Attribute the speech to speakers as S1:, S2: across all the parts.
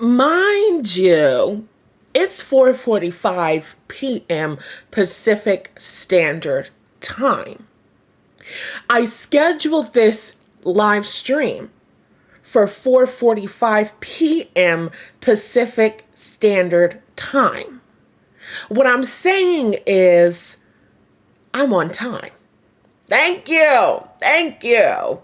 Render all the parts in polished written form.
S1: Mind you, it's 4:45 p.m. Pacific Standard Time. I scheduled this live stream for 4:45 p.m. Pacific Standard Time. What I'm saying is I'm on time. Thank you. Thank you.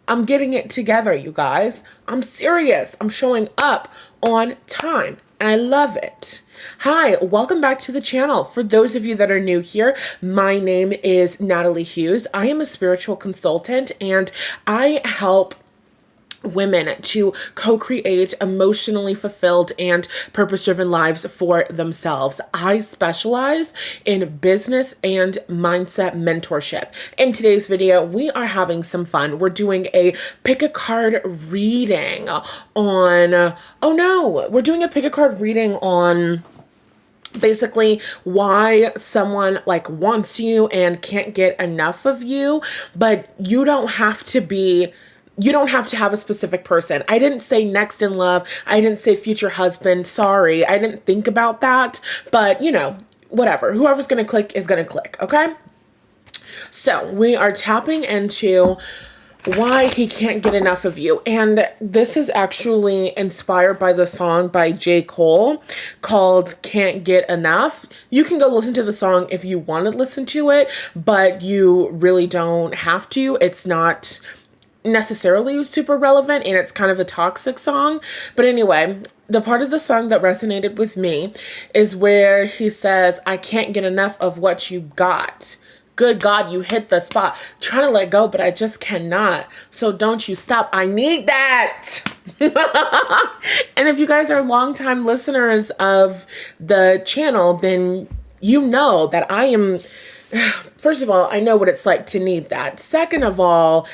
S1: I'm getting it together, you guys. I'm serious. I'm showing up on time, and I love it. Hi, welcome back to the channel. For those of you that are new here, my name is Natalie Hughes. I am a spiritual consultant, and I help women to co-create emotionally fulfilled and purpose-driven lives for themselves. I specialize in business and mindset mentorship. In today's video, we are having some fun. We're doing a pick a card reading on, we're doing a pick a card reading on basically why someone wants you and can't get enough of you, but you don't have to have a specific person. I didn't say next in love. I didn't say future husband. Sorry. I didn't think about that. But, whatever. Whoever's going to click is going to click. Okay? So we are tapping into why he can't get enough of you. And this is actually inspired by the song by J. Cole called Can't Get Enough. You can go listen to the song if you want to listen to it, but you really don't have to. It's not necessarily super relevant, and it's kind of a toxic song. But anyway, the part of the song that resonated with me is where he says, I can't get enough of what you got. Good God, you hit the spot. Trying to let go, but I just cannot. So don't you stop. I need that. And if you guys are longtime listeners of the channel, then you know that I am, first of all, I know what it's like to need that. Second of all,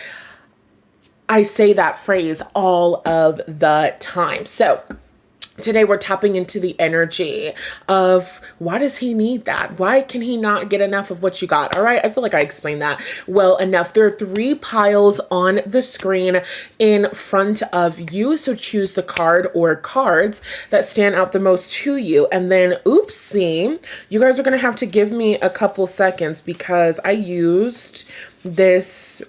S1: I say that phrase all of the time. So today we're tapping into the energy of why does he need that? Why can he not get enough of what you got? All right. I feel like I explained that well enough. There are 3 piles on the screen in front of you. So choose the card or cards that stand out the most to you. And then, oopsie, you guys are going to have to give me a couple seconds because I used this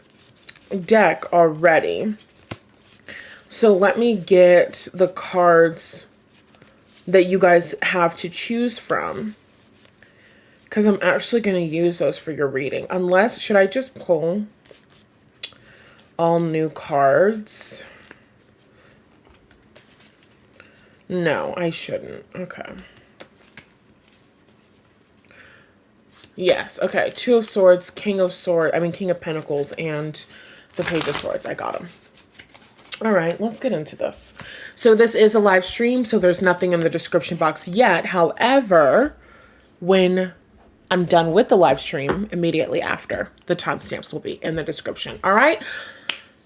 S1: deck already. So let me get the cards that you guys have to choose from, because I'm actually going to use those for your reading. Unless, should I just pull all new cards? No, I shouldn't. Okay. Yes, okay. 2 of Swords, King of Pentacles, and the Page of Swords. I got them. All right, let's get into this. So this is a live stream, so there's nothing in the description box yet. However, when I'm done with the live stream, immediately after, the timestamps will be in the description. All right,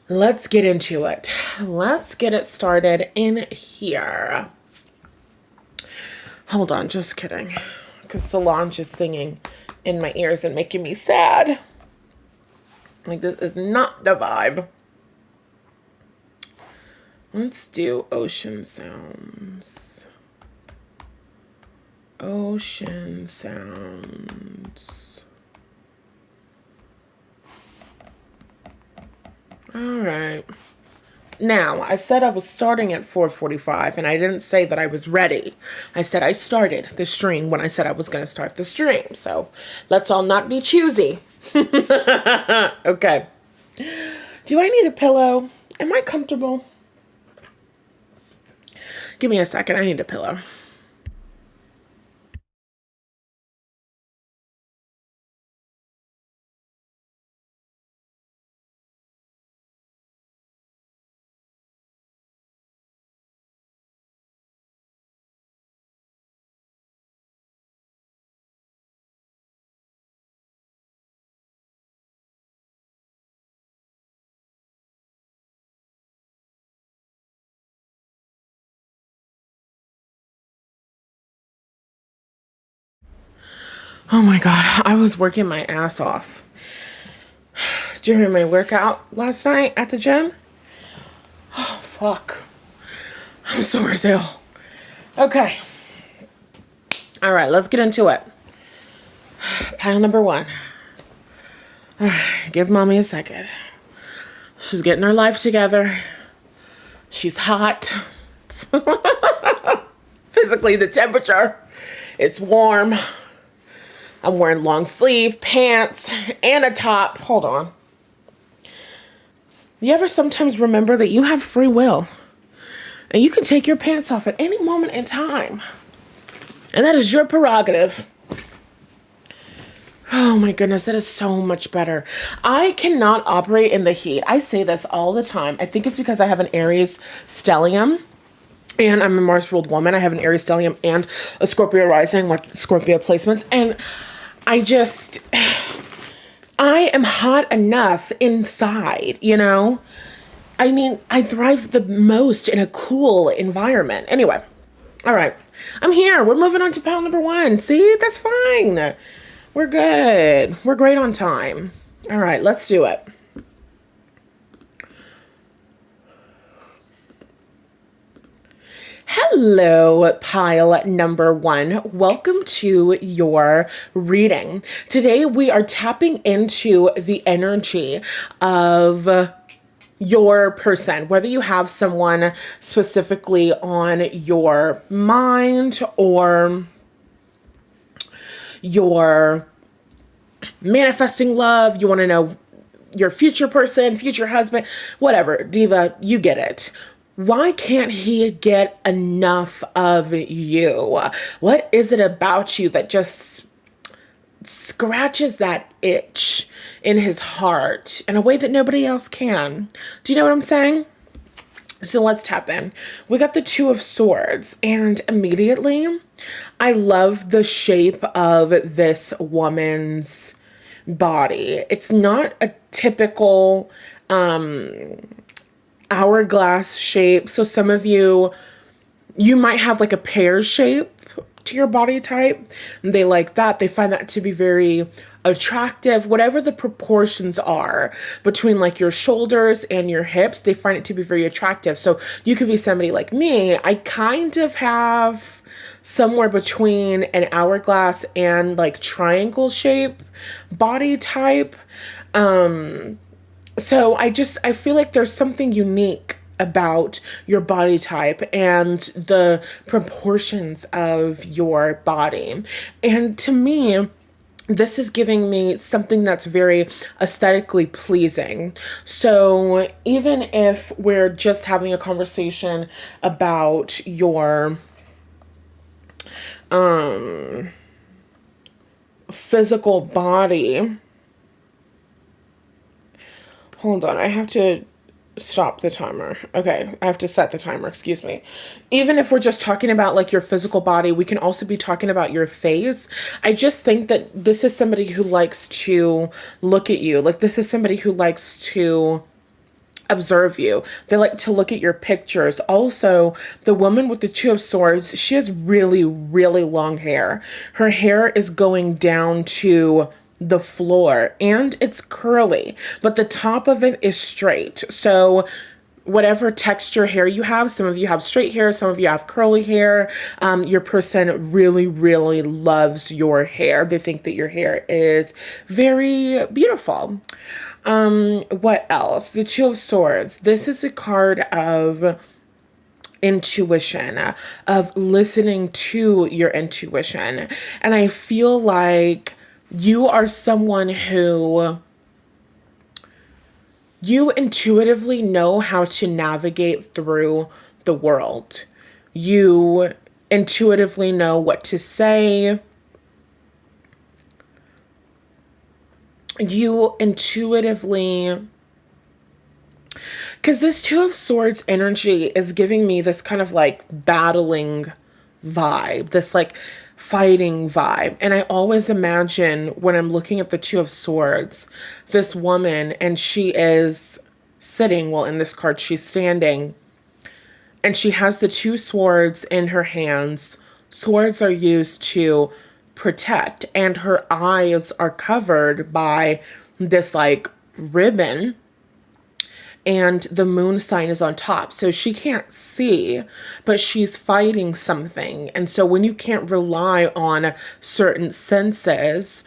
S1: let's get into it. Let's get it started in here. Hold on, just kidding. Because Solange is singing in my ears and making me sad. Like, this is not the vibe. Let's do ocean sounds. Ocean sounds. All right. Now, I said I was starting at 4:45, and I didn't say that I was ready. I said I started the stream when I said I was going to start the stream. So let's all not be choosy. Okay. Do I need a pillow? Am I comfortable? Give me a second. I need a pillow. Oh my God, I was working my ass off during my workout last night at the gym. Oh, fuck. I'm sore as hell. Okay. All right, let's get into it. Pile number one. Give mommy a second. She's getting her life together. She's hot. Physically, the temperature. It's warm. I'm wearing long sleeve pants and a top. Hold on. You ever sometimes remember that you have free will? And you can take your pants off at any moment in time. And that is your prerogative. Oh my goodness, that is so much better. I cannot operate in the heat. I say this all the time. I think it's because I have an Aries stellium. And I'm a Mars ruled woman. I have an Aries stellium and a Scorpio rising with Scorpio placements. And I am hot enough inside, you know? I mean, I thrive the most in a cool environment. Anyway, all right. I'm here. We're moving on to pile number one. See, that's fine. We're good. We're great on time. All right, let's do it. Hello, pile number one. Welcome to your reading. Today we are tapping into the energy of your person, whether you have someone specifically on your mind or you're manifesting love, you want to know your future person, future husband, whatever, diva, you get it. Why can't he get enough of you? What is it about you that just scratches that itch in his heart in a way that nobody else can? Do you know what I'm saying? So let's tap in. We got the Two of Swords, and immediately I love the shape of this woman's body. It's not a typical hourglass shape. So some of you might have like a pear shape to your body type. And they like that. They find that to be very attractive. Whatever the proportions are between like your shoulders and your hips, they find it to be very attractive. So you could be somebody like me. I kind of have somewhere between an hourglass and like triangle shape body type. So I feel like there's something unique about your body type and the proportions of your body. And to me, this is giving me something that's very aesthetically pleasing. So even if we're just having a conversation about your physical body, hold on, I have to stop the timer. Okay, I have to set the timer, excuse me. Even if we're just talking about like your physical body, we can also be talking about your face. I just think that this is somebody who likes to look at you. Like this is somebody who likes to observe you. They like to look at your pictures. Also, the woman with the Two of Swords, she has really, really long hair. Her hair is going down to the floor and it's curly, but the top of it is straight. So whatever texture hair you have, some of you have straight hair, some of you have curly hair. Your person really, really loves your hair. They think that your hair is very beautiful. What else? The Two of Swords. This is a card of intuition, of listening to your intuition. And I feel like you are someone who you intuitively know how to navigate through the world. You intuitively know what to say. You intuitively, because this Two of Swords energy is giving me this kind of like battling vibe, this like fighting vibe. And I always imagine when I'm looking at the Two of Swords, this woman, and she is sitting, well, in this card, she's standing, and she has the two swords in her hands. Swords are used to protect, and her eyes are covered by this like ribbon. and the moon sign is on top. So she can't see, but she's fighting something. And so when you can't rely on certain senses,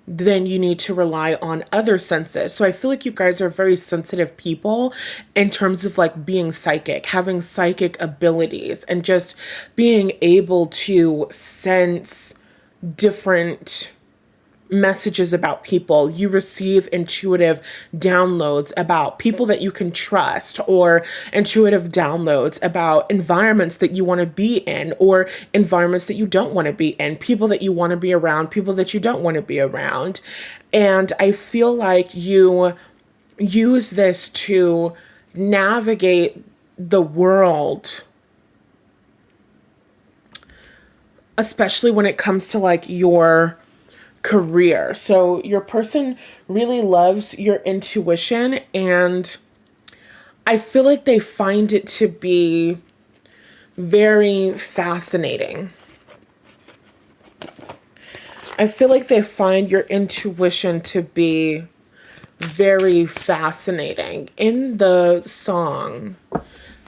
S1: then you need to rely on other senses. So I feel like you guys are very sensitive people in terms of like being psychic, having psychic abilities, and just being able to sense different messages about people. You receive intuitive downloads about people that you can trust, or intuitive downloads about environments that you want to be in, or environments that you don't want to be in, people that you want to be around, people that you don't want to be around. And I feel like you use this to navigate the world, especially when it comes to like your career. So your person really loves your intuition, and I feel like they find it to be very fascinating. I feel like they find your intuition to be very fascinating. In the song,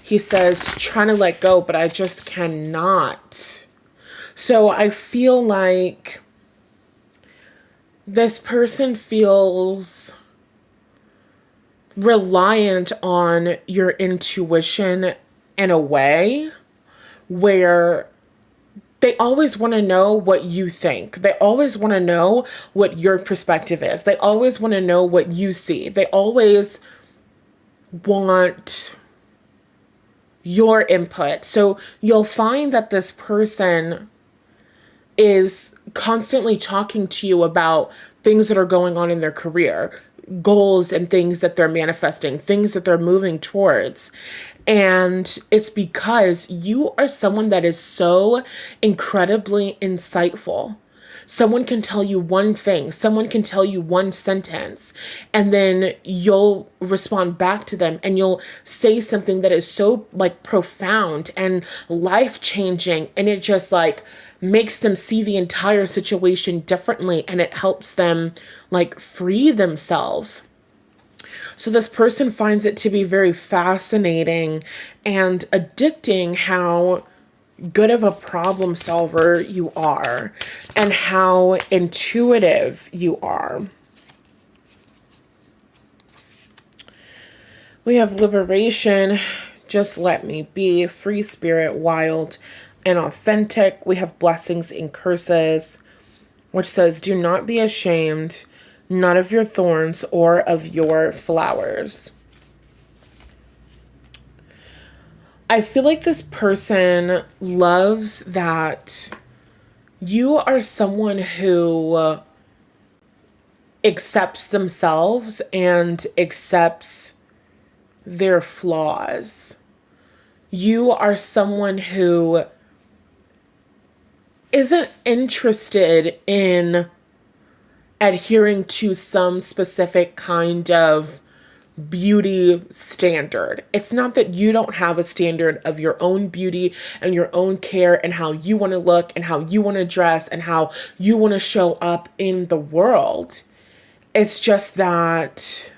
S1: he says, trying to let go, but I just cannot. So I feel like this person feels reliant on your intuition in a way where they always want to know what you think. They always want to know what your perspective is. They always want to know what you see. They always want your input. So you'll find that this person is constantly talking to you about things that are going on in their career, goals and things that they're manifesting, things that they're moving towards. And it's because you are someone that is so incredibly insightful. Someone can tell you one thing, someone can tell you one sentence, and then you'll respond back to them and you'll say something that is so like profound and life-changing, and it just like makes them see the entire situation differently, and it helps them like free themselves. So this person finds it to be very fascinating and addicting how good of a problem solver you are and how intuitive you are. We have liberation, just let me be, free spirit, wild and authentic. We have blessings and curses, which says, do not be ashamed, not of your thorns or of your flowers. I feel like this person loves that you are someone who accepts themselves and accepts their flaws. You are someone who isn't interested in adhering to some specific kind of beauty standard. It's not that you don't have a standard of your own beauty and your own care and how you want to look and how you want to dress and how you want to show up in the world. It's just that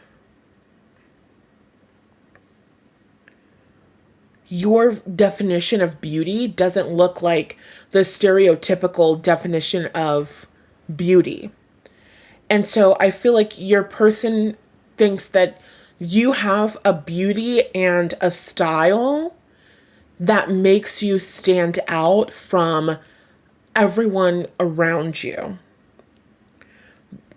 S1: your definition of beauty doesn't look like the stereotypical definition of beauty. And so I feel like your person thinks that you have a beauty and a style that makes you stand out from everyone around you.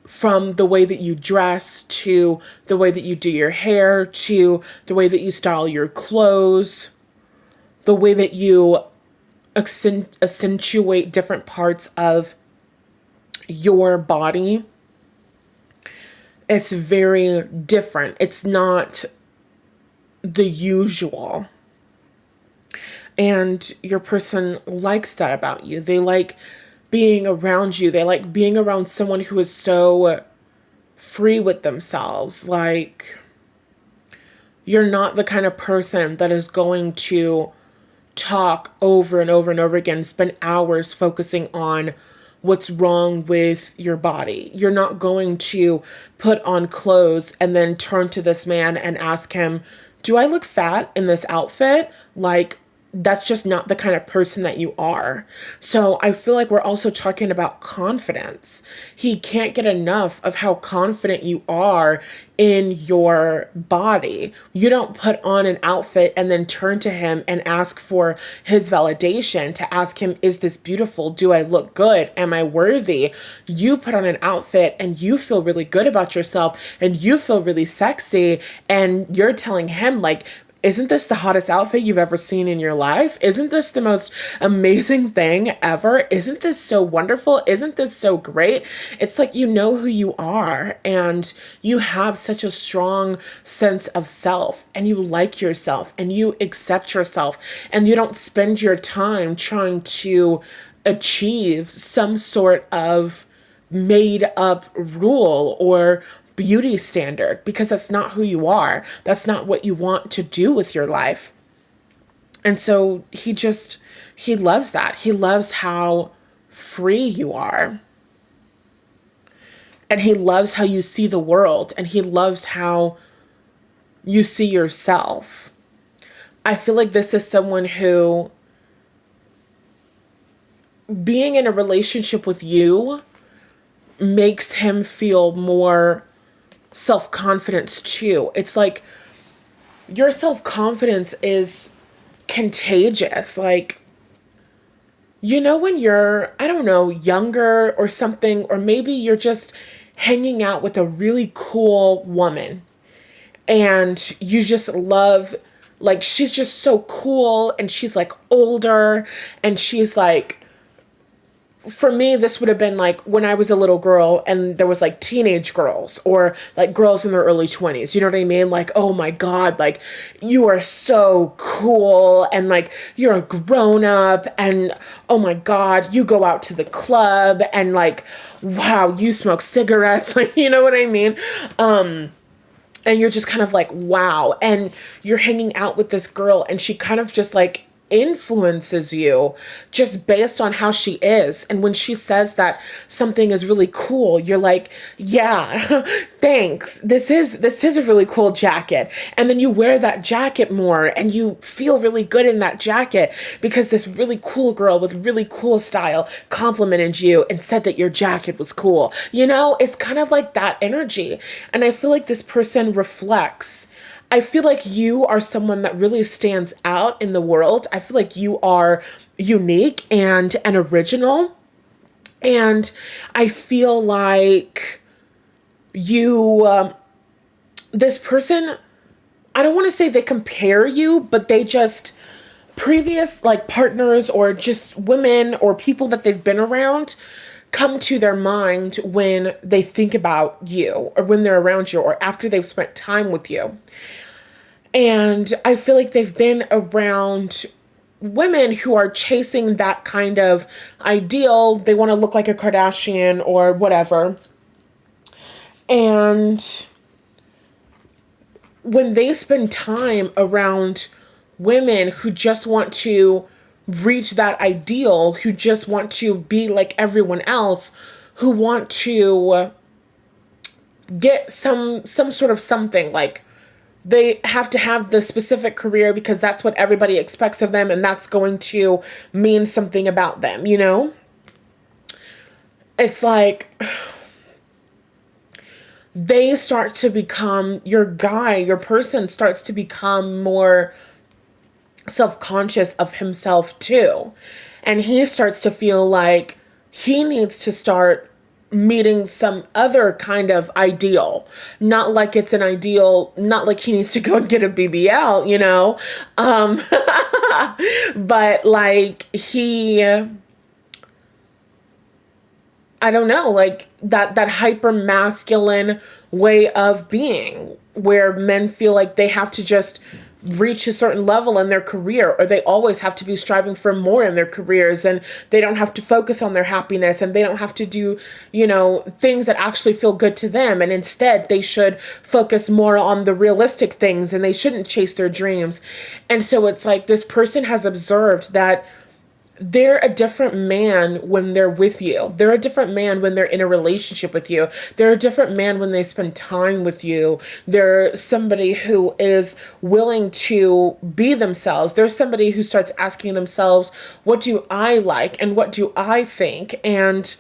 S1: From the way that you dress, to the way that you do your hair, to the way that you style your clothes, the way that you accentuate different parts of your body. It's very different. It's not the usual. And your person likes that about you. They like being around you. They like being around someone who is so free with themselves. Like, you're not the kind of person that is going to talk over and over and over again, spend hours focusing on what's wrong with your body. You're not going to put on clothes and then turn to this man and ask him, do I look fat in this outfit? Like, that's just not the kind of person that you are. So I feel like we're also talking about confidence. He can't get enough of how confident you are in your body. You don't put on an outfit and then turn to him and ask for his validation, to ask him, is this beautiful? Do I look good? Am I worthy? You put on an outfit and you feel really good about yourself and you feel really sexy, and you're telling him, like, isn't this the hottest outfit you've ever seen in your life? Isn't this the most amazing thing ever? Isn't this so wonderful? Isn't this so great? It's like, you know who you are and you have such a strong sense of self, and you like yourself and you accept yourself, and you don't spend your time trying to achieve some sort of made up rule or beauty standard, because that's not who you are. That's not what you want to do with your life. And so he loves that. He loves how free you are. And he loves how you see the world, and he loves how you see yourself. I feel like this is someone who, being in a relationship with you makes him feel more self-confidence too. It's like your self-confidence is contagious. Like, you know, when you're, I don't know, younger or something, or maybe you're just hanging out with a really cool woman and you just love, like, she's just so cool and she's like older and she's like, for me, this would have been like when I was a little girl and there was like teenage girls or like girls in their early 20s. You know what I mean? Like, oh my God, like, you are so cool and like you're a grown up and oh my God, you go out to the club and like, wow, you smoke cigarettes. Like, you know what I mean? And you're just kind of like, wow. And you're hanging out with this girl and she kind of just like influences you just based on how she is. And when she says that something is really cool, you're like, yeah, thanks. This is a really cool jacket. And then you wear that jacket more and you feel really good in that jacket because this really cool girl with really cool style complimented you and said that your jacket was cool. You know, it's kind of like that energy. And I feel like this person reflects. I feel like you are someone that really stands out in the world. I feel like you are unique and original. And I feel like this person, I don't want to say they compare you, but they just, previous like partners or just women or people that they've been around come to their mind when they think about you or when they're around you or after they've spent time with you. And I feel like they've been around women who are chasing that kind of ideal. They want to look like a Kardashian or whatever. And when they spend time around women who just want to reach that ideal, who just want to be like everyone else, who want to get some sort of something, like they have to have the specific career because that's what everybody expects of them and that's going to mean something about them, you know? It's like they start to become, your guy, your person starts to become more self-conscious of himself too. And he starts to feel like he needs to start meeting some other kind of ideal. Not like it's an ideal, not like he needs to go and get a BBL, you know? But like I don't know, like that hyper masculine way of being where men feel like they have to just reach a certain level in their career, or they always have to be striving for more in their careers, and they don't have to focus on their happiness, and they don't have to do, you know, things that actually feel good to them. And instead they should focus more on the realistic things and they shouldn't chase their dreams. And so it's like this person has observed that they're a different man when they're with you. They're a different man when they're in a relationship with you. They're a different man when they spend time with you. They're somebody who is willing to be themselves. There's somebody who starts asking themselves, what do I like and what do I think? And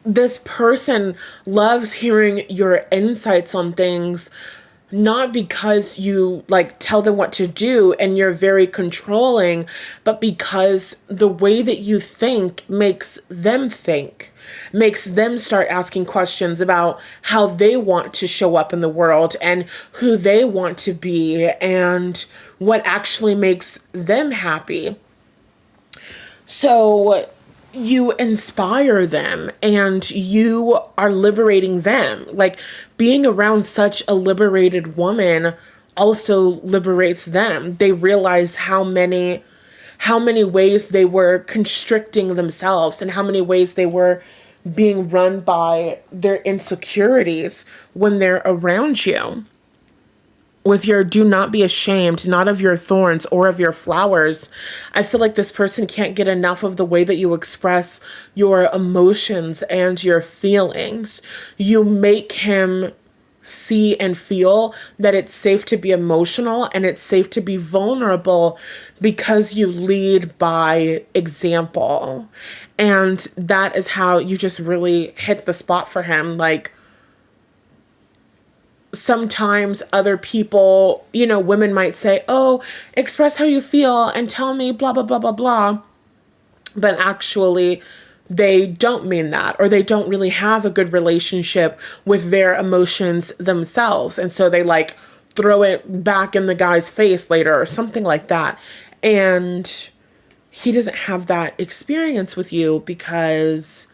S1: this person loves hearing your insights on things, not because you like tell them what to do and you're very controlling, but because the way that you think, makes them start asking questions about how they want to show up in the world and who they want to be and what actually makes them happy. So you inspire them and you are liberating them. Like, being around such a liberated woman also liberates them. They realize how many ways they were constricting themselves and how many ways they were being run by their insecurities when they're around you. With your do not be ashamed, not of your thorns or of your flowers. I feel like this person can't get enough of the way that you express your emotions and your feelings. You make him see and feel that it's safe to be emotional and it's safe to be vulnerable because you lead by example. And that is how you just really hit the spot for him. Like, sometimes other people, women might say, oh, express how you feel and tell me blah, blah, blah, blah, blah. But actually, they don't mean that, or they don't really have a good relationship with their emotions themselves. And so they like throw it back in the guy's face later or something like that. And he doesn't have that experience with you because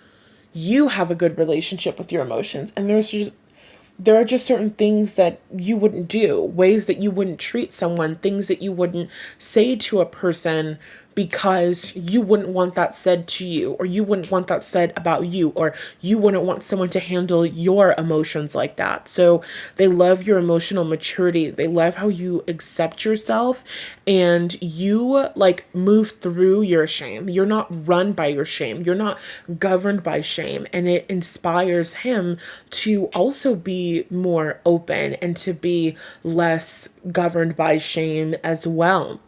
S1: you have a good relationship with your emotions. And there are just certain things that you wouldn't do, ways that you wouldn't treat someone, things that you wouldn't say to a person because you wouldn't want that said to you, or you wouldn't want that said about you, or you wouldn't want someone to handle your emotions like that. So they love your emotional maturity. They love how you accept yourself and you like move through your shame. You're not run by your shame. You're not governed by shame. And it inspires him to also be more open and to be less governed by shame as well.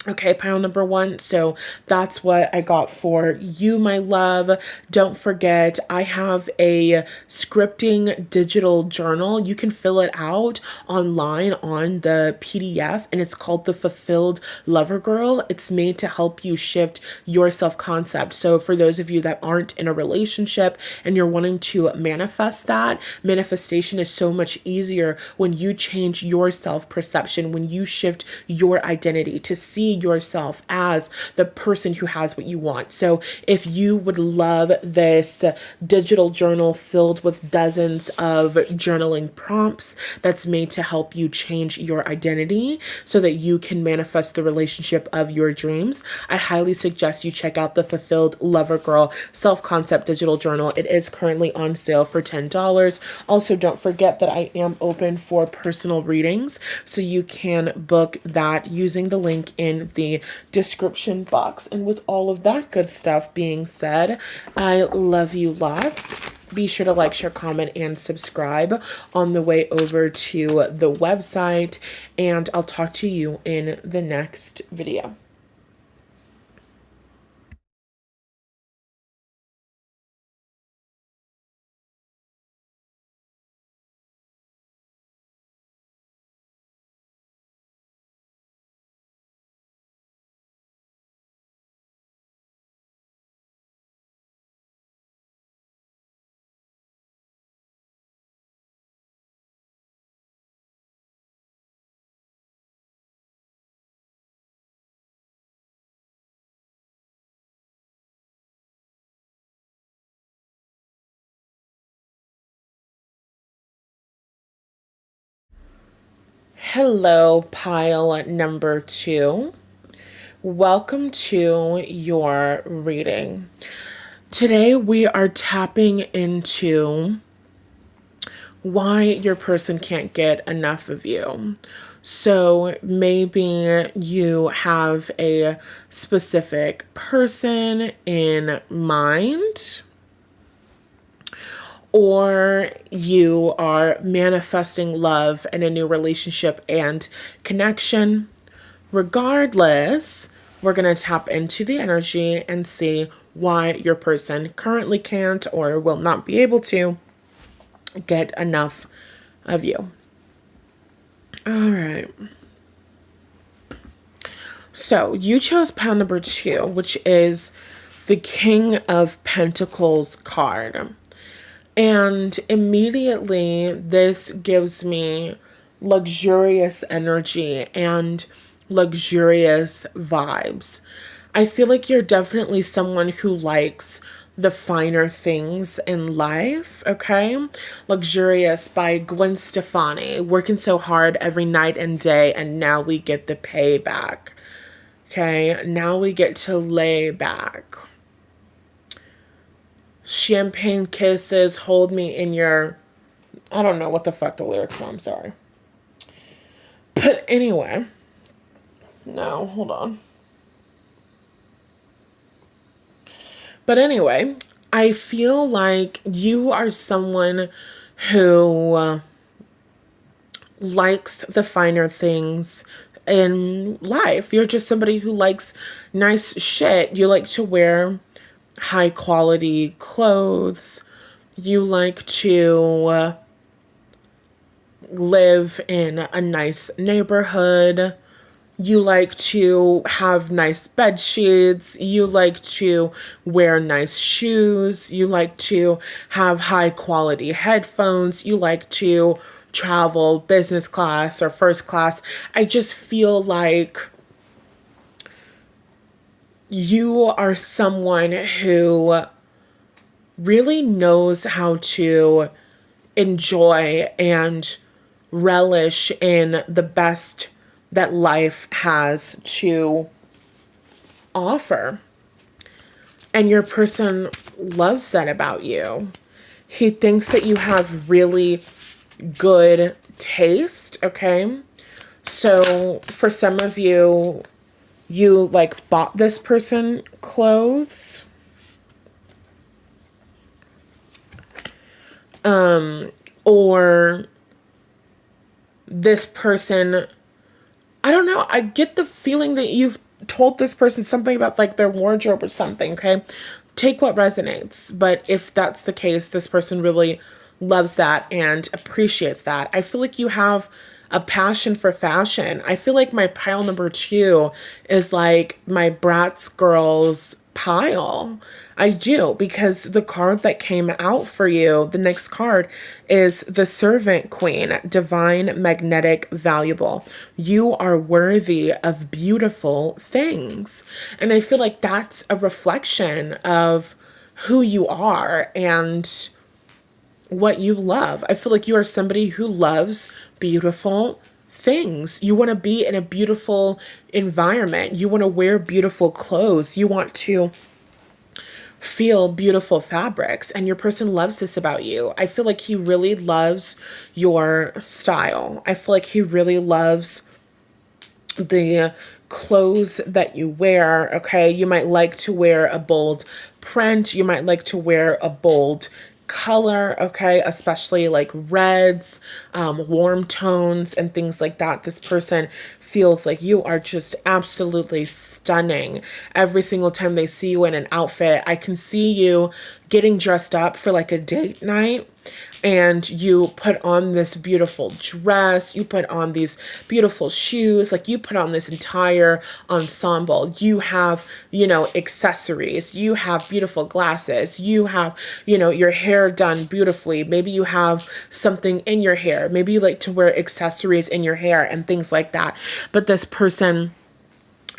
S1: Okay, pile number one. So that's what I got for you, my love. Don't forget, I have a scripting digital journal. You can fill it out online on the PDF, and it's called The Fulfilled Lover Girl. It's made to help you shift your self-concept. So for those of you that aren't in a relationship and you're wanting to manifest that, manifestation is so much easier when you change your self-perception, when you shift your identity to see yourself as the person who has what you want. So if you would love this digital journal filled with dozens of journaling prompts that's made to help you change your identity so that you can manifest the relationship of your dreams, I highly suggest you check out the Fulfilled Lover Girl Self-Concept Digital Journal. It is currently on sale for $10. Also, don't forget that I am open for personal readings, so you can book that using the link in the description box. And with all of that good stuff being said, I love you lots. Be sure to like, share, comment, and subscribe on the way over to the website. And I'll talk to you in the next video. Hello, pile number two. Welcome to your reading. Today we are tapping into why your person can't get enough of you. So maybe you have a specific person in mind, or you are manifesting love in a new relationship and connection. Regardless, we're going to tap into the energy and see why your person currently can't or will not be able to get enough of you. All right. So you chose pile number 2, which is the King of Pentacles card. And immediately this gives me luxurious energy and luxurious vibes. I feel like you're definitely someone who likes the finer things in life, okay? Luxurious by Gwen Stefani, working so hard every night and day, and now we get the payback. Okay, now we get to lay back. Champagne kisses, hold me in your... I don't know what the fuck the lyrics are, I'm sorry. But anyway. No, hold on. But anyway, I feel like you are someone who likes the finer things in life. You're just somebody who likes nice shit. You like to wear high quality clothes. You like to live in a nice neighborhood. You like to have nice bed sheets. You like to wear nice shoes. You like to have high quality headphones. You like to travel business class or first class. I just feel like you are someone who really knows how to enjoy and relish in the best that life has to offer. And your person loves that about you. He thinks that you have really good taste, okay? So for some of you, you like bought this person clothes. Or this person, I don't know, I get the feeling that you've told this person something about like their wardrobe or something, okay? Take what resonates. But if that's the case, this person really loves that and appreciates that. I feel like you have a passion for fashion. I feel like my pile number 2 is like my Bratz girls pile. I do, because the card that came out for you, the next card, is the Servant Queen, Divine, Magnetic, Valuable. You are worthy of beautiful things. And I feel like that's a reflection of who you are and what you love. I feel like you are somebody who loves beautiful things. You want to be in a beautiful environment. You want to wear beautiful clothes. You want to feel beautiful fabrics, and your person loves this about you. I feel like he really loves your style. I feel like he really loves the clothes that you wear, okay? You might like to wear a bold print. You might like to wear a bold color, okay? Especially like reds, warm tones, and things like that. This person feels like you are just absolutely stunning every single time they see you in an outfit. I can see you getting dressed up for like a date night, and you put on this beautiful dress, you put on these beautiful shoes, like you put on this entire ensemble. You have, accessories, you have beautiful glasses, you have, your hair done beautifully. Maybe you have something in your hair. Maybe you like to wear accessories in your hair and things like that. But this person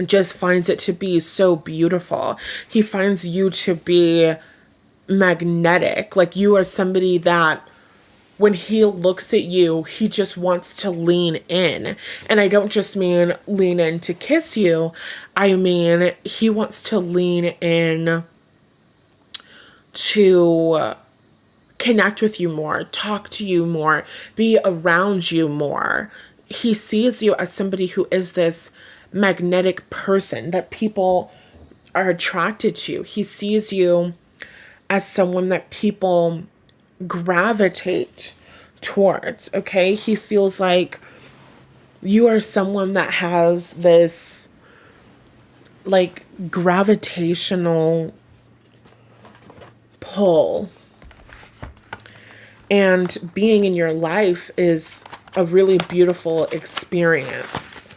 S1: just finds it to be so beautiful. He finds you to be magnetic. Like you are somebody that when he looks at you, he just wants to lean in. And I don't just mean lean in to kiss you. I mean, he wants to lean in to connect with you more, talk to you more, be around you more. He sees you as somebody who is this magnetic person that people are attracted to. He sees you as someone that people gravitate towards, okay? He feels like you are someone that has this like gravitational pull. And being in your life is a really beautiful experience.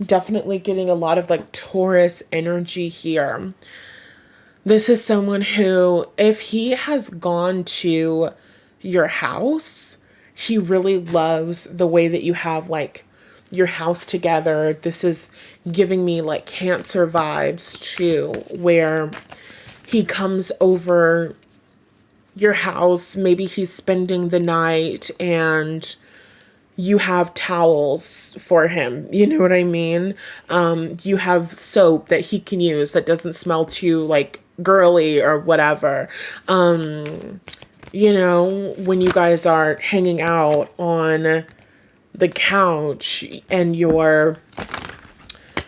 S1: Definitely getting a lot of like Taurus energy here. This is someone who, if he has gone to your house, he really loves the way that you have like your house together. This is giving me like Cancer vibes too, where he comes over your house, maybe he's spending the night and you have towels for him. You know what I mean? You have soap that he can use that doesn't smell too like girly or whatever. You know, when you guys are hanging out on the couch and you're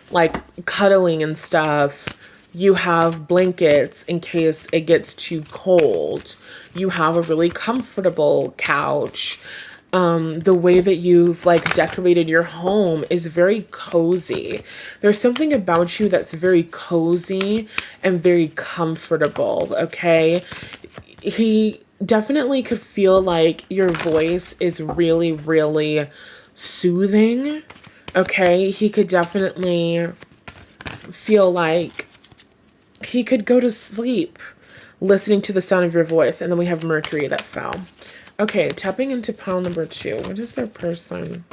S1: like cuddling and stuff, you have blankets in case it gets too cold. You have a really comfortable couch. The way that you've like decorated your home is very cozy. There's something about you that's very cozy and very comfortable, okay? He definitely could feel like your voice is really, really soothing, okay? He could definitely feel like he could go to sleep listening to the sound of your voice. And then we have Mercury that fell. Okay, tapping into pile number 2. What is their person?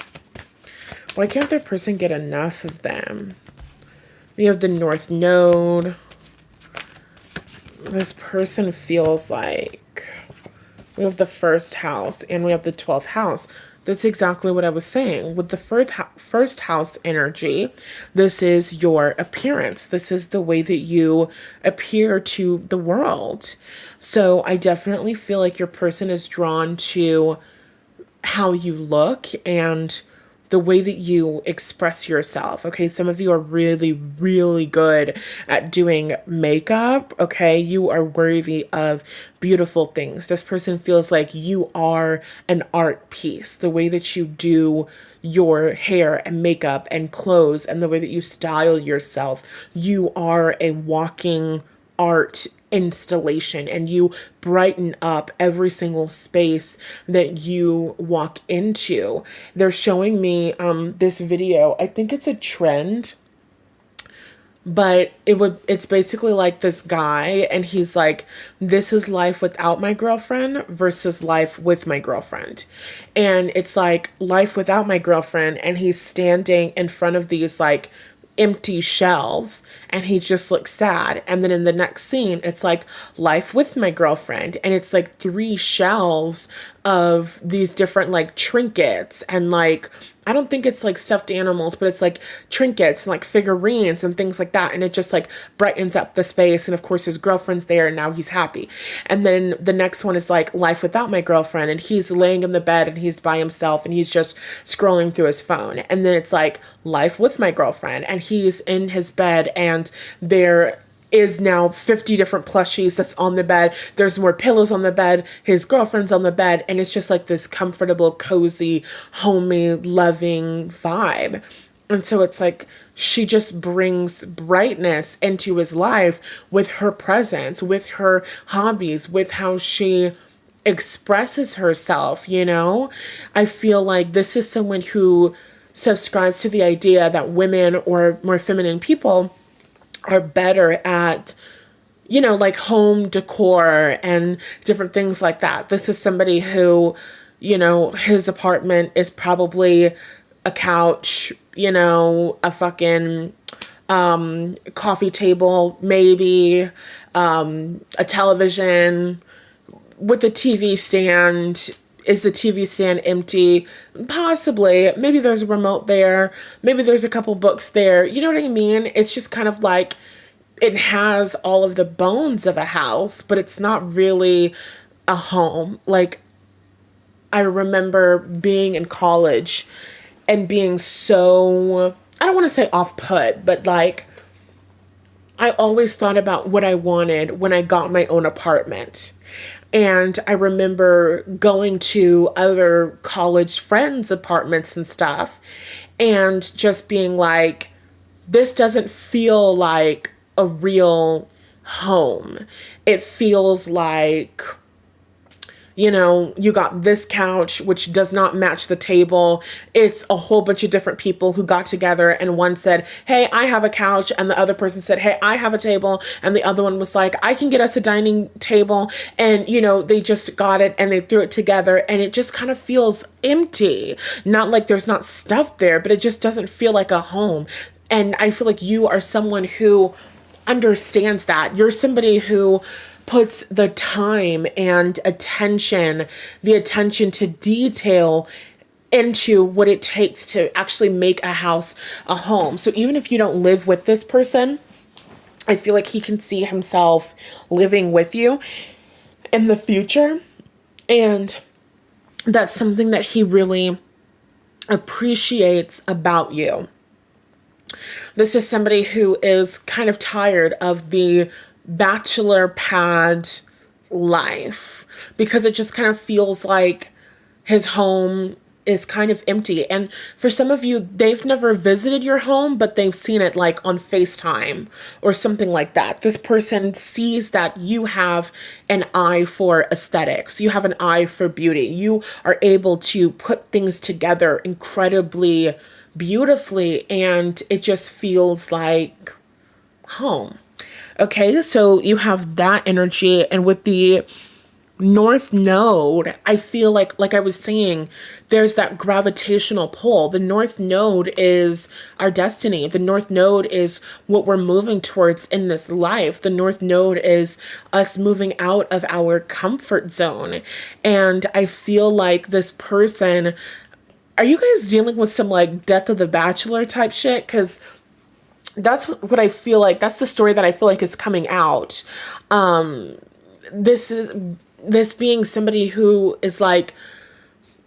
S1: Why can't their person get enough of them? We have the North Node. This person feels like we have the first house and we have the 12th house. That's exactly what I was saying. With the first house energy, this is your appearance. This is the way that you appear to the world. So I definitely feel like your person is drawn to how you look and the way that you express yourself. Okay, some of you are really, really good at doing makeup. Okay, you are worthy of beautiful things. This person feels like you are an art piece. The way that you do your hair and makeup and clothes and the way that you style yourself, you are a walking art installation, and you brighten up every single space that you walk into. They're showing me this video. I think it's a trend, but it's basically like this guy and he's like, this is life without my girlfriend versus life with my girlfriend. And it's like life without my girlfriend, and he's standing in front of these like empty shelves and he just looks sad. And then in the next scene it's like life with my girlfriend, and it's like 3 shelves of these different like trinkets and like, I don't think it's like stuffed animals, but it's like trinkets and like figurines and things like that. And it just like brightens up the space. And of course his girlfriend's there and now he's happy. And then the next one is like life without my girlfriend, and he's laying in the bed and he's by himself and he's just scrolling through his phone. And then it's like life with my girlfriend, and he's in his bed and there is now 50 different plushies that's on the bed. There's more pillows on the bed. His girlfriend's on the bed. And it's just like this comfortable, cozy, homey, loving vibe. And so it's like she just brings brightness into his life with her presence, with her hobbies, with how she expresses herself, you know? I feel like this is someone who subscribes to the idea that women or more feminine people are better at, you know, like home decor and different things like that. This is somebody who, you know, his apartment is probably a couch, you know, a fucking coffee table, maybe a television with the TV stand. Is the TV stand empty? Possibly. Maybe there's a remote there. Maybe there's a couple books there. You know what I mean? It's just kind of like it has all of the bones of a house, but it's not really a home. Like, I remember being in college and being so, I don't want to say off put, but like, I always thought about what I wanted when I got my own apartment. And I remember going to other college friends' apartments and stuff and just being like, this doesn't feel like a real home. It feels like, you got this couch, which does not match the table. It's a whole bunch of different people who got together, and one said, hey, I have a couch. And the other person said, hey, I have a table. And the other one was like, I can get us a dining table. And, they just got it and they threw it together. And it just kind of feels empty. Not like there's not stuff there, but it just doesn't feel like a home. And I feel like you are someone who understands that. You're somebody who puts the time and the attention to detail into what it takes to actually make a house a home. So even if you don't live with this person, I feel like he can see himself living with you in the future. And that's something that he really appreciates about you. This is somebody who is kind of tired of the bachelor pad life because it just kind of feels like his home is kind of empty. And for some of you, they've never visited your home, but they've seen it like on FaceTime or something like that. This person sees that you have an eye for aesthetics. You have an eye for beauty. You are able to put things together incredibly beautifully, and it just feels like home. Okay, so you have that energy, and with the North Node, I feel like I was saying, there's that gravitational pull. The North Node is our destiny. The North Node is what we're moving towards in this life. The North Node is us moving out of our comfort zone. And I feel like this person, are you guys dealing with some like Death of the Bachelor type shit? Because that's what I feel like. That's the story that I feel like is coming out. This being somebody who is like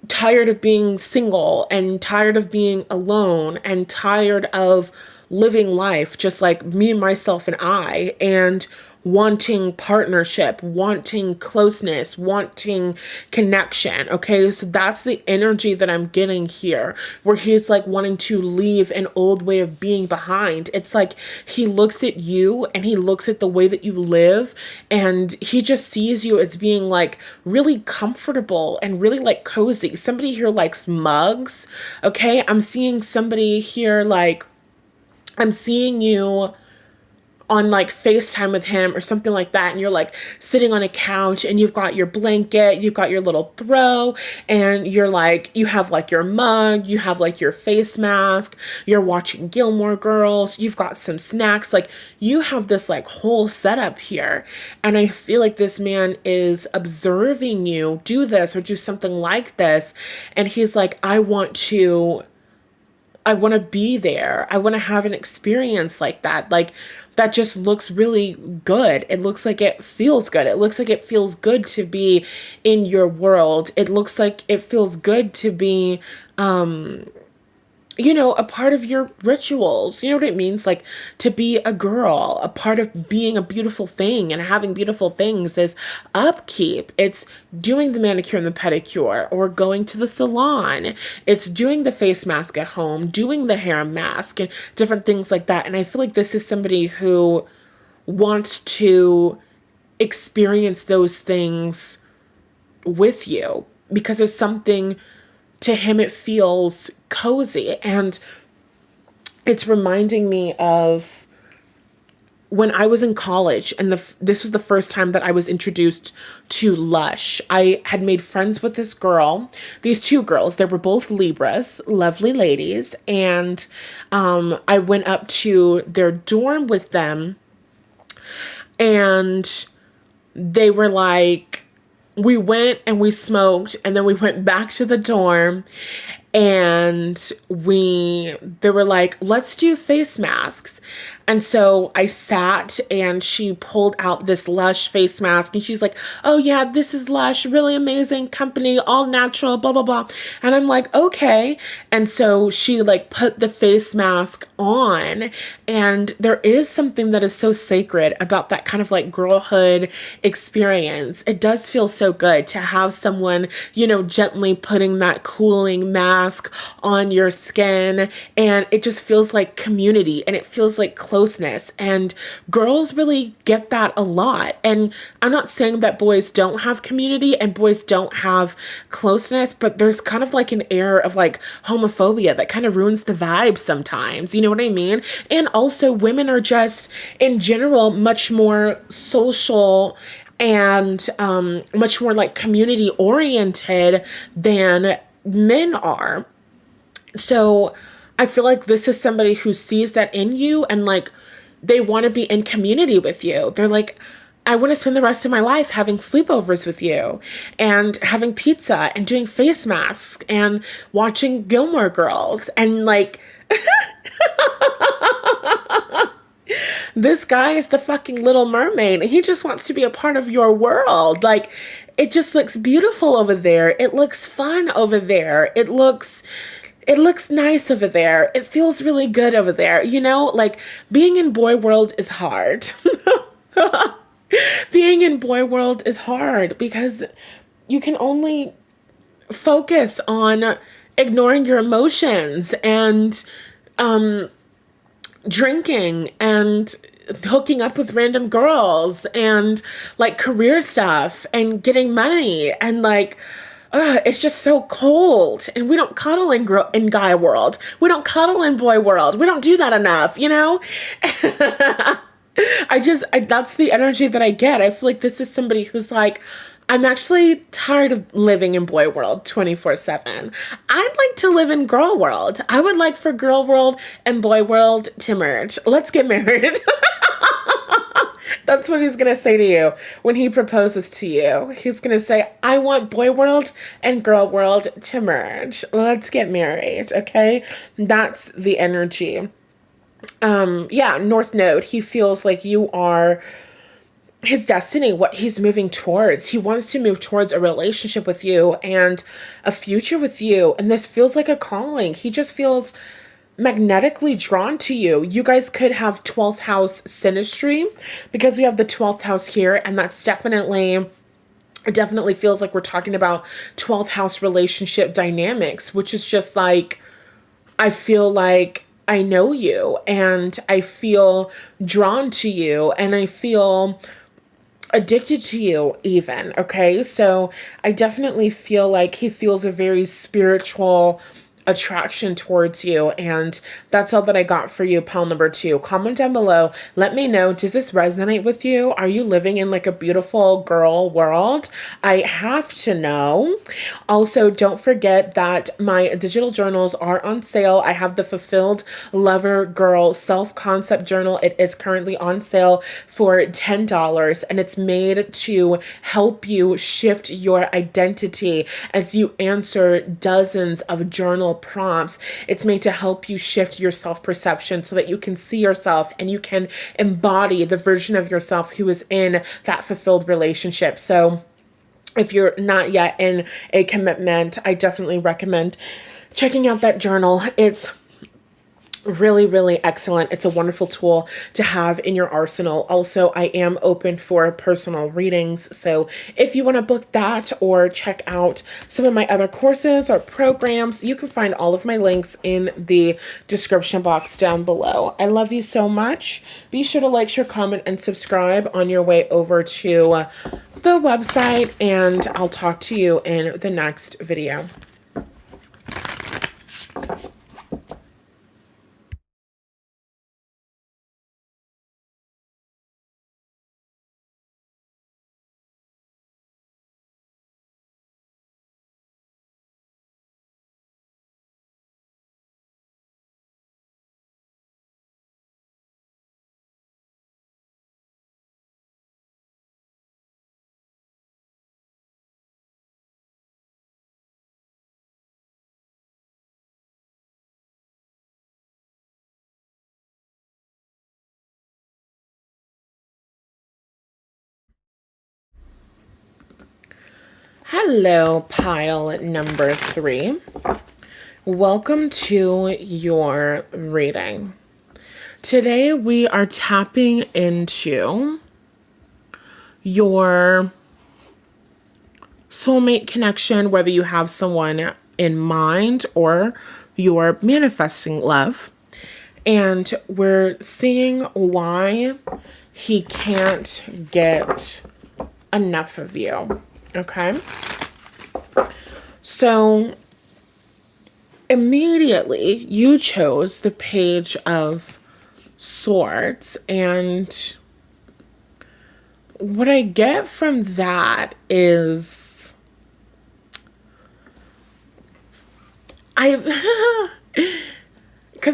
S1: tired of being single and tired of being alone and tired of living life just like me, myself, and I, and wanting partnership, wanting closeness, wanting connection. Okay, so that's the energy that I'm getting here, where he's like wanting to leave an old way of being behind. It's like he looks at you and he looks at the way that you live, and he just sees you as being like really comfortable and really like cozy. Somebody here likes mugs. Okay, I'm seeing somebody here like, I'm seeing you on like FaceTime with him or something like that, and you're like sitting on a couch and you've got your blanket, you've got your little throw, and you're like, you have like your mug, you have like your face mask, you're watching Gilmore Girls, you've got some snacks, like you have this like whole setup here. And I feel like this man is observing you do this or do something like this, and he's like, I want to be there. I want to have an experience like that. Like, that just looks really good. It looks like it feels good. It looks like it feels good to be in your world. It looks like it feels good to be, a part of your rituals. You know what it means? Like, to be a girl, a part of being a beautiful thing and having beautiful things is upkeep. It's doing the manicure and the pedicure, or going to the salon. It's doing the face mask at home, doing the hair mask, and different things like that. And I feel like this is somebody who wants to experience those things with you because there's something to him, it feels cozy. And it's reminding me of when I was in college, and this was the first time that I was introduced to Lush. I had made friends with this girl, these two girls. They were both Libras, lovely ladies. And I went up to their dorm with them, and they were like, we went and we smoked, and then we went back to the dorm, and they were like, let's do face masks. And so I sat and she pulled out this Lush face mask and she's like, oh yeah, this is Lush, really amazing company, all natural, blah, blah, blah. And I'm like, okay. And so she like put the face mask on, and there is something that is so sacred about that kind of like girlhood experience. It does feel so good to have someone, you know, gently putting that cooling mask on your skin, and it just feels like community and it feels like closeness. And girls really get that a lot. And I'm not saying that boys don't have community and boys don't have closeness, but there's kind of like an air of like homophobia that kind of ruins the vibe sometimes. You know what I mean? And also, women are just in general much more social and much more like community oriented than men are. So I feel like this is somebody who sees that in you, and like they want to be in community with you. They're like, I want to spend the rest of my life having sleepovers with you and having pizza and doing face masks and watching Gilmore Girls. And like, this guy is the fucking Little Mermaid and he just wants to be a part of your world. Like, it just looks beautiful over there. It looks fun over there. It looks nice over there. It feels really good over there. You know, like being in boy world is hard. Being in boy world is hard because you can only focus on ignoring your emotions and drinking and hooking up with random girls and like career stuff and getting money and like it's just so cold, and we don't cuddle in guy world. We don't cuddle in boy world. We don't do that enough, you know? That's the energy that I get. I feel like this is somebody who's like, I'm actually tired of living in boy world 24/7. I'd like to live in girl world. I would like for girl world and boy world to merge. Let's get married. That's what he's going to say to you when he proposes to you. He's going to say, I want boy world and girl world to merge. Let's get married, okay? That's the energy. Yeah, North Node, he feels like you are his destiny, what he's moving towards. He wants to move towards a relationship with you and a future with you. And this feels like a calling. He just feels magnetically drawn to you. You guys could have 12th house synastry because we have the 12th house here. And that's it definitely feels like we're talking about 12th house relationship dynamics, which is just like, I feel like I know you and I feel drawn to you and I feel addicted to you even. Okay, so I definitely feel like he feels a very spiritual attraction towards you, and that's all that I got for you, pal number 2. Comment down below, let me know, does this resonate with you? Are you living in like a beautiful girl world? I have to know. Also, don't forget that my digital journals are on sale. I have the Fulfilled Lover Girl self-concept journal. It is currently on sale for $10, and it's made to help you shift your identity as you answer dozens of journal prompts. It's made to help you shift your self-perception so that you can see yourself and you can embody the version of yourself who is in that fulfilled relationship. So if you're not yet in a commitment, I definitely recommend checking out that journal. It's really, really excellent. It's a wonderful tool to have in your arsenal. Also, I am open for personal readings. So if you want to book that or check out some of my other courses or programs, you can find all of my links in the description box down below. I love you so much. Be sure to like, share, comment, and subscribe on your way over to the website, and I'll talk to you in the next video. Hello, pile number 3. Welcome to your reading. Today we are tapping into your soulmate connection, whether you have someone in mind or you're manifesting love. And we're seeing why he can't get enough of you. Okay? So immediately you chose the Page of Swords, and what I get from that is because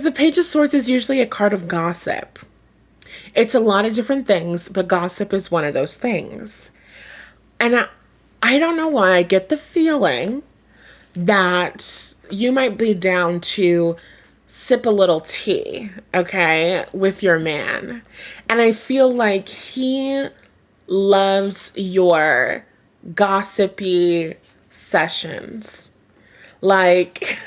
S1: the Page of Swords is usually a card of gossip. It's a lot of different things, but gossip is one of those things. And I don't know why I get the feeling that you might be down to sip a little tea, okay, with your man. And I feel like he loves your gossipy sessions. Like,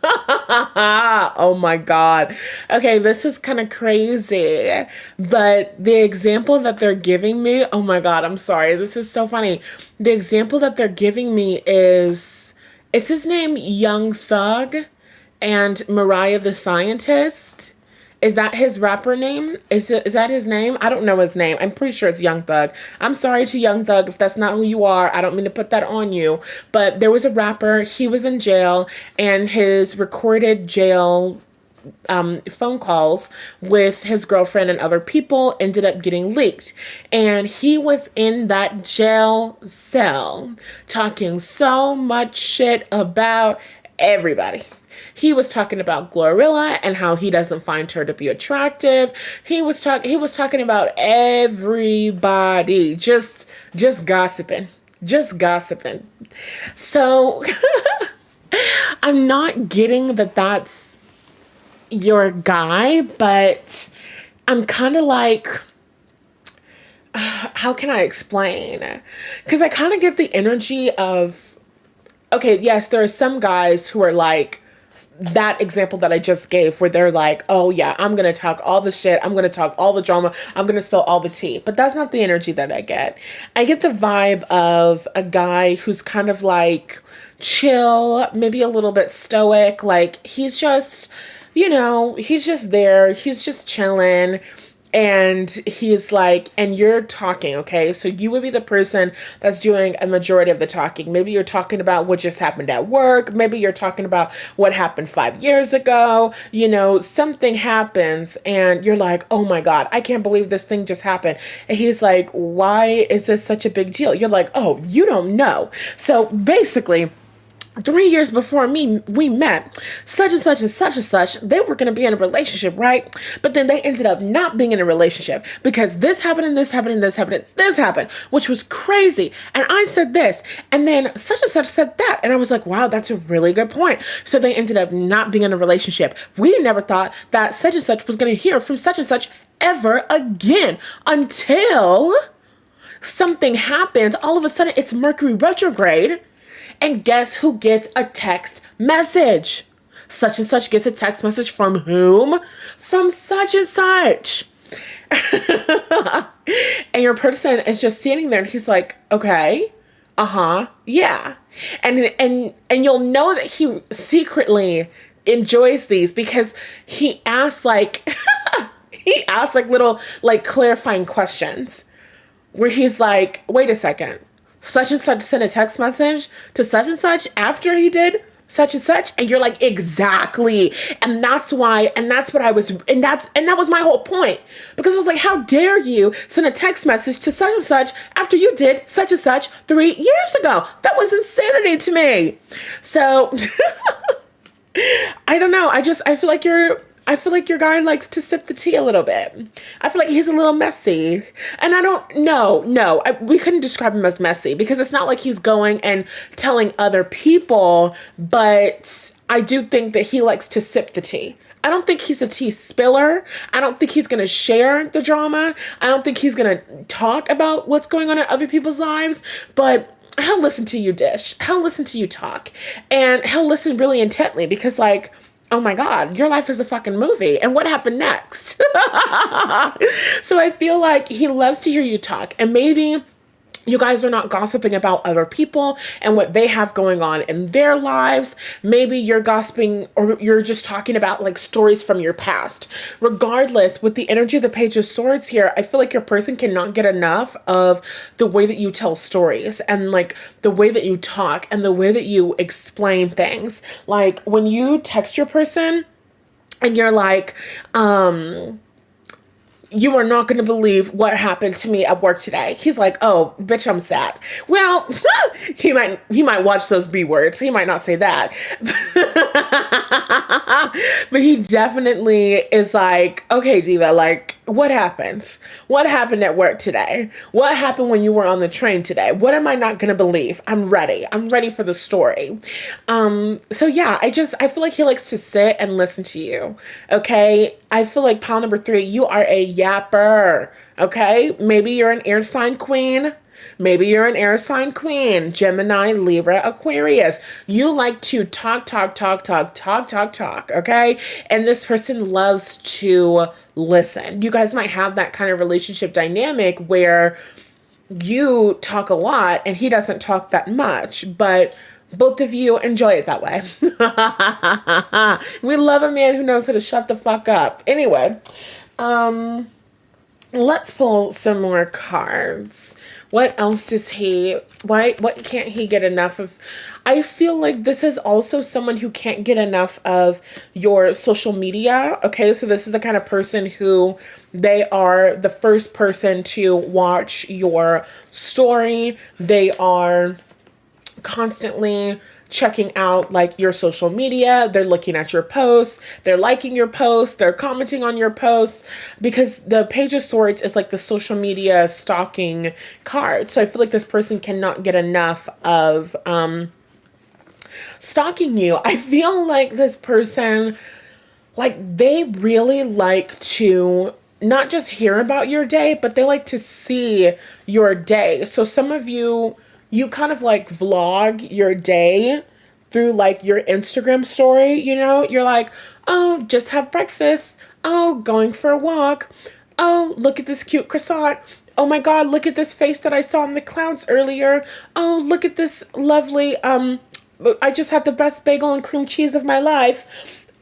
S1: oh my God. Okay, this is kind of crazy. But the example that they're giving me, oh my God, I'm sorry. This is so funny. The example that they're giving me is his name Young Thug and Mariah the Scientist? Is that his rapper name? Is that his name? I don't know his name. I'm pretty sure it's Young Thug. I'm sorry to Young Thug if that's not who you are. I don't mean to put that on you. But there was a rapper. He was in jail, and his recorded jail phone calls with his girlfriend and other people ended up getting leaked. And he was in that jail cell talking so much shit about everybody. He was talking about Glorilla and how he doesn't find her to be attractive. He was talking about everybody, just gossiping. Just gossiping. So I'm not getting that that's your guy, but I'm kind of like, how can I explain? Because I kind of get the energy of, okay, yes, there are some guys who are like that example that I just gave, where they're like, oh yeah, I'm going to talk all the shit. I'm going to talk all the drama. I'm going to spill all the tea. But that's not the energy that I get. I get the vibe of a guy who's kind of like chill, maybe a little bit stoic. Like he's just, he's just there. He's just chilling. And he's like, and you're talking, okay? So you would be the person that's doing a majority of the talking. Maybe you're talking about what just happened at work. Maybe you're talking about what happened 5 years ago. Something happens and you're like, oh my God, I can't believe this thing just happened. And he's like, why is this such a big deal? You're like, oh, you don't know. So basically, 3 years before we met, such and such and such and such, they were going to be in a relationship, right? But then they ended up not being in a relationship because this happened and this happened and this happened and this happened, which was crazy. And I said this, and then such and such said that. And I was like, wow, that's a really good point. So they ended up not being in a relationship. We never thought that such and such was going to hear from such and such ever again until something happened. All of a sudden, it's Mercury retrograde. And guess who gets a text message? Such and such gets a text message from whom? From such and such. And your person is just standing there and he's like, okay, yeah. And you'll know that he secretly enjoys these because he asks like little like clarifying questions where he's like, wait a second. Such and such sent a text message to such and such after he did such and such. And you're like, exactly. And that's why, and that's what I was, and that was my whole point. Because it was like, how dare you send a text message to such and such after you did such and such 3 years ago? That was insanity to me. So I don't know. I feel like your guy likes to sip the tea a little bit. I feel like he's a little messy. And I don't know. No, we couldn't describe him as messy because it's not like he's going and telling other people, but I do think that he likes to sip the tea. I don't think he's a tea spiller. I don't think he's going to share the drama. I don't think he's going to talk about what's going on in other people's lives, but he'll listen to you dish. He'll listen to you talk. And he'll listen really intently because, like, oh my God, your life is a fucking movie. And what happened next? So I feel like he loves to hear you talk. And maybe you guys are not gossiping about other people and what they have going on in their lives. Maybe you're gossiping or you're just talking about like stories from your past. Regardless, with the energy of the Page of Swords here, I feel like your person cannot get enough of the way that you tell stories and like the way that you talk and the way that you explain things. Like when you text your person and you're like, you are not going to believe what happened to me at work today. He's like, oh, bitch, I'm sad. Well, he might watch those B words. He might not say that. But he definitely is like, okay, Diva, like, what happened? What happened at work today? What happened when you were on the train today? What am I not going to believe? I'm ready. I'm ready for the story. So yeah, I feel like he likes to sit and listen to you. Okay. I feel like pile number 3, you are a yapper. Okay. Maybe you're an air sign queen. Maybe you're an air sign queen, Gemini, Libra, Aquarius. You like to talk, okay? And this person loves to listen. You guys might have that kind of relationship dynamic where you talk a lot and he doesn't talk that much, but both of you enjoy it that way. We love a man who knows how to shut the fuck up. Anyway, let's pull some more cards. What else does what can't he get enough of? I feel like this is also someone who can't get enough of your social media. Okay, so this is the kind of person who they are the first person to watch your story. They are constantly checking out like your social media. They're looking at your posts, they're liking your posts, they're commenting on your posts, because the Page of Swords is like the social media stalking card. So I feel like this person cannot get enough of stalking you. I feel like this person, like, they really like to not just hear about your day, but they like to see your day. So some of you kind of like vlog your day through like your Instagram story, you know? You're like, oh, just have breakfast. Oh, going for a walk. Oh, look at this cute croissant. Oh my God, look at this face that I saw in the clouds earlier. Oh, look at this lovely, I just had the best bagel and cream cheese of my life.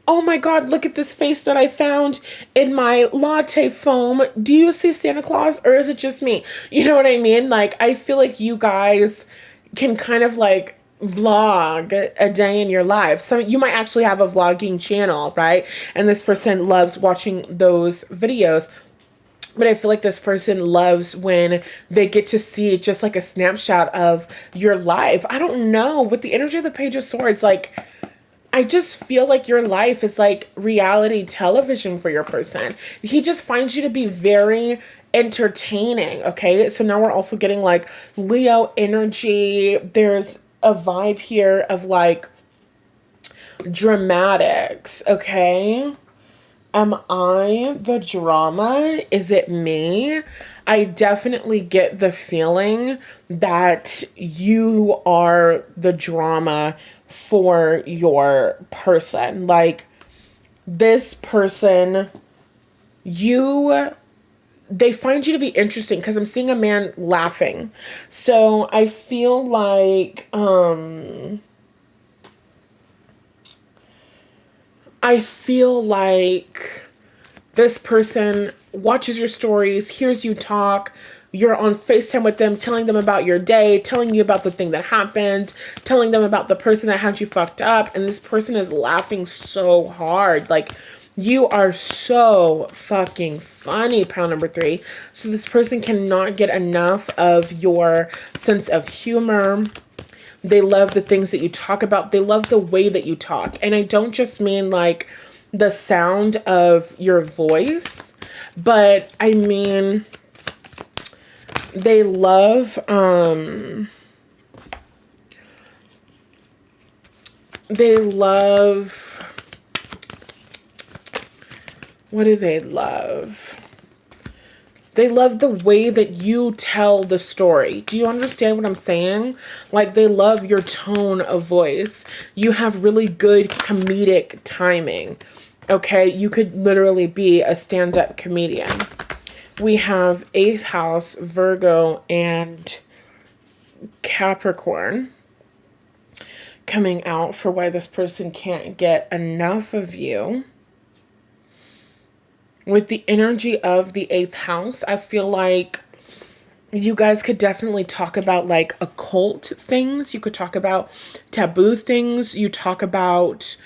S1: Oh my God, look at this face that I found in my latte foam. Do you see Santa Claus or is it just me? You know what I mean? Like, I feel like you guys can kind of like vlog a day in your life. So you might actually have a vlogging channel, right? And this person loves watching those videos. But I feel like this person loves when they get to see just like a snapshot of your life. I don't know. With the energy of the Page of Swords, like, I just feel like your life is like reality television for your person. He just finds you to be very entertaining, okay? So now we're also getting like Leo energy. There's a vibe here of like dramatics, okay? Am I the drama? Is it me? I definitely get the feeling that you are the drama for your person. Like, this person, they find you to be interesting because I'm seeing a man laughing. So I feel like, this person watches your stories, hears you talk, you're on FaceTime with them, telling them about your day, telling you about the thing that happened, telling them about the person that had you fucked up, and this person is laughing so hard. Like, you are so fucking funny, pile number 3. So this person cannot get enough of your sense of humor. They love the things that you talk about. They love the way that you talk. And I don't just mean like the sound of your voice, but I mean, they love, what do they love? They love the way that you tell the story. Do you understand what I'm saying? Like, they love your tone of voice. You have really good comedic timing. Okay? You could literally be a stand-up comedian. We have 8th house, Virgo, and Capricorn coming out for why this person can't get enough of you. With the energy of the 8th house, I feel like you guys could definitely talk about like occult things. You could talk about taboo things. You talk about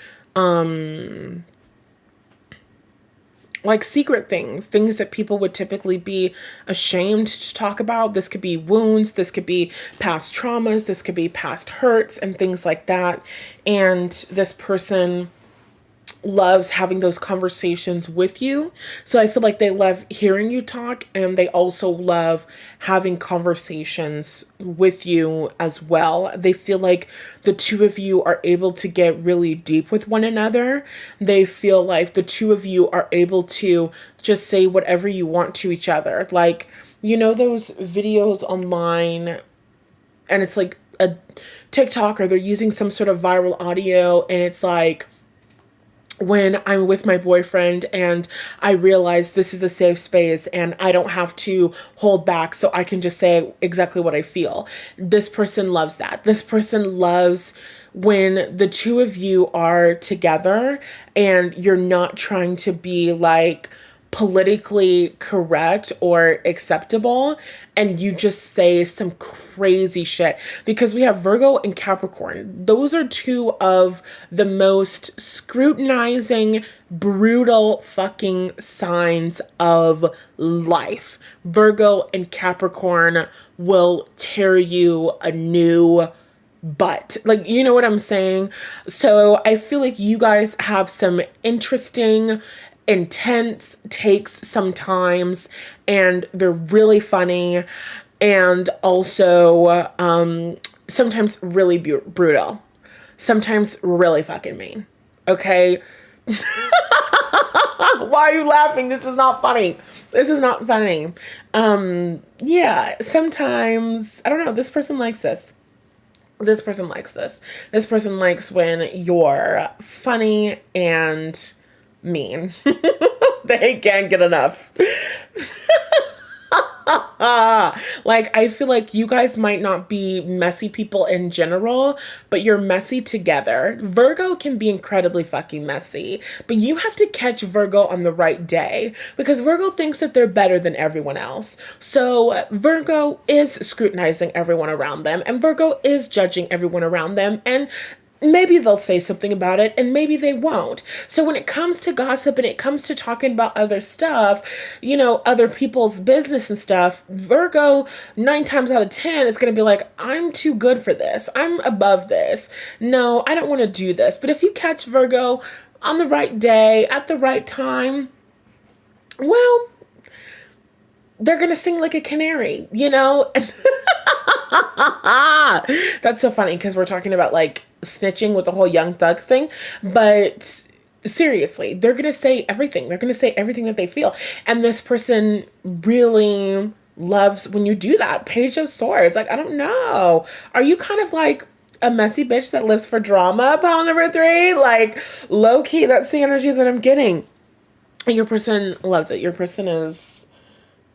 S1: like secret things, things that people would typically be ashamed to talk about. This could be wounds, this could be past traumas, this could be past hurts and things like that. And this person loves having those conversations with you. So I feel like they love hearing you talk, and they also love having conversations with you as well. They feel like the two of you are able to get really deep with one another. They feel like the two of you are able to just say whatever you want to each other. Like, you know, those videos online, and it's like a TikTok, or they're using some sort of viral audio, and it's like, when I'm with my boyfriend and I realize this is a safe space and I don't have to hold back, so I can just say exactly what I feel. This person loves that. This person loves when the two of you are together and you're not trying to be like politically correct or acceptable, and you just say some crazy shit. Because we have Virgo and Capricorn. Those are two of the most scrutinizing, brutal fucking signs of life. Virgo and Capricorn will tear you a new butt. Like, you know what I'm saying? So I feel like you guys have some interesting, intense takes sometimes, and they're really funny, and also sometimes really brutal, sometimes really fucking mean. Okay. Why are you laughing? This is not funny. This is not funny. Yeah, sometimes, I don't know, this person likes this. This person likes this. This person likes when you're funny and mean. They can't get enough. Like, I feel like you guys might not be messy people in general, but you're messy together. Virgo can be incredibly fucking messy, but you have to catch Virgo on the right day, because Virgo thinks that they're better than everyone else. So Virgo is scrutinizing everyone around them, and Virgo is judging everyone around them, and maybe they'll say something about it and maybe they won't. So when it comes to gossip and it comes to talking about other stuff, you know, other people's business and stuff, Virgo 9 times out of 10 is going to be like, I'm too good for this. I'm above this. No, I don't want to do this. But if you catch Virgo on the right day, at the right time, well, they're going to sing like a canary, you know? That's so funny because we're talking about like snitching with the whole Young Thug thing, but seriously, they're gonna say everything. They're gonna say everything that they feel, and this person really loves when you do that. Page of Swords. Like, I don't know. Are you kind of like a messy bitch that lives for drama? Pile number 3, like low key. That's the energy that I'm getting. And your person loves it. Your person is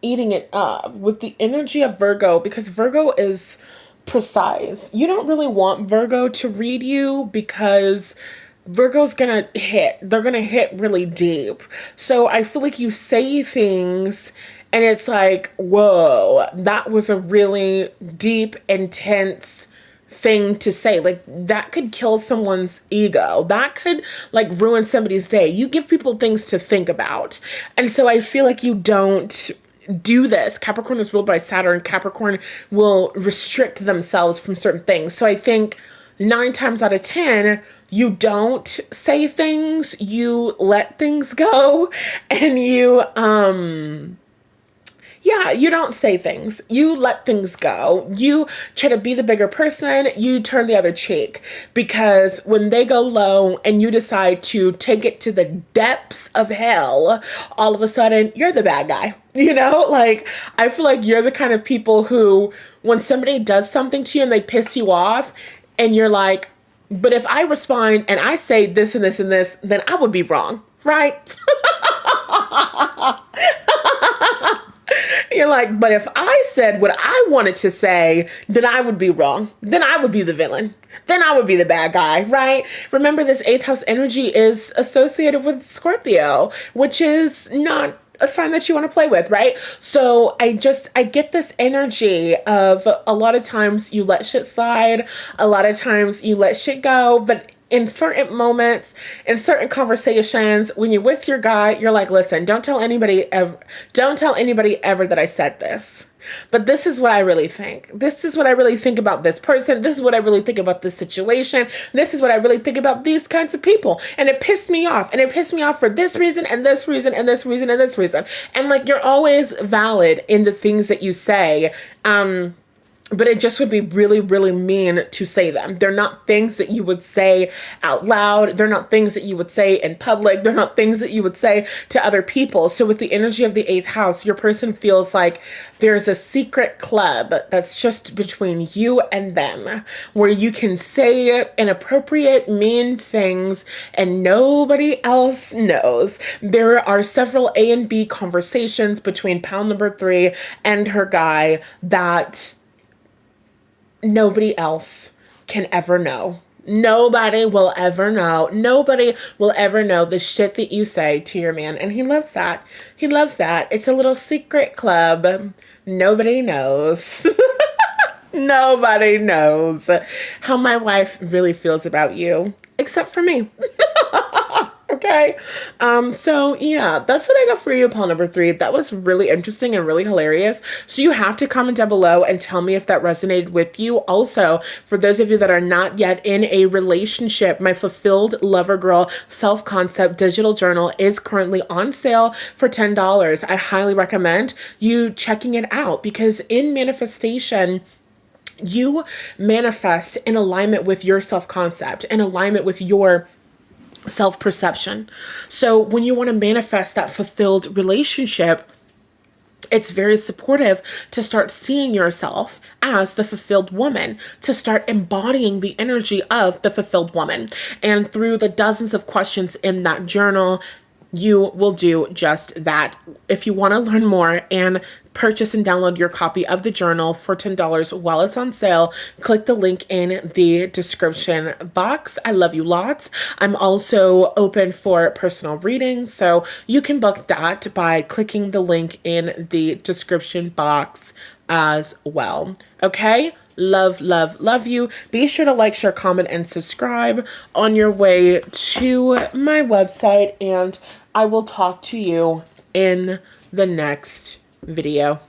S1: eating it up with the energy of Virgo, because Virgo is precise. You don't really want Virgo to read you because Virgo's gonna hit. They're gonna hit really deep. So I feel like you say things and it's like, whoa, that was a really deep, intense thing to say. Like, that could kill someone's ego. That could like ruin somebody's day. You give people things to think about. And so I feel like you don't do this. Capricorn is ruled by Saturn. Capricorn will restrict themselves from certain things. So I think 9 times out of 10, you don't say things, you let things go, and Yeah, you don't say things. You let things go. You try to be the bigger person. You turn the other cheek. Because when they go low and you decide to take it to the depths of hell, all of a sudden you're the bad guy. You know, like, I feel like you're the kind of people who, when somebody does something to you and they piss you off, and you're like, but if I respond and I say this and this and this, then I would be wrong, right? You're like, but if I said what I wanted to say, then I would be wrong. Then I would be the villain. Then I would be the bad guy, right? Remember, this eighth house energy is associated with Scorpio, which is not a sign that you want to play with, right? So I get this energy of, a lot of times you let shit slide, a lot of times you let shit go, but in certain moments, in certain conversations, when you're with your guy, you're like, listen, don't tell anybody ever that I said this. But this is what I really think. This is what I really think about this person. This is what I really think about this situation. This is what I really think about these kinds of people. And it pissed me off. And it pissed me off for this reason and this reason and this reason and this reason. And like, you're always valid in the things that you say. But it just would be really, really mean to say them. They're not things that you would say out loud. They're not things that you would say in public. They're not things that you would say to other people. So with the energy of the eighth house, your person feels like there's a secret club that's just between you and them, where you can say inappropriate, mean things and nobody else knows. There are several A and B conversations between pal number 3 and her guy that nobody else can ever know. Nobody will ever know. Nobody will ever know the shit that you say to your man. And he loves that. He loves that. It's a little secret club. Nobody knows. Nobody knows how my wife really feels about you, except for me. Okay. So yeah, that's what I got for you, pal number 3. That was really interesting and really hilarious. So you have to comment down below and tell me if that resonated with you. Also, for those of you that are not yet in a relationship, my Fulfilled Lover Girl Self-Concept Digital Journal is currently on sale for $10. I highly recommend you checking it out, because in manifestation, you manifest in alignment with your self-concept, in alignment with your self-perception. So when you want to manifest that fulfilled relationship, it's very supportive to start seeing yourself as the fulfilled woman, to start embodying the energy of the fulfilled woman. And through the dozens of questions in that journal, you will do just that. If you want to learn more and purchase and download your copy of the journal for $10 while it's on sale, click the link in the description box. I love you lots. I'm also open for personal readings, so you can book that by clicking the link in the description box as well. Okay? Love, love, love you. Be sure to like, share, comment, and subscribe on your way to my website, and I will talk to you in the next video.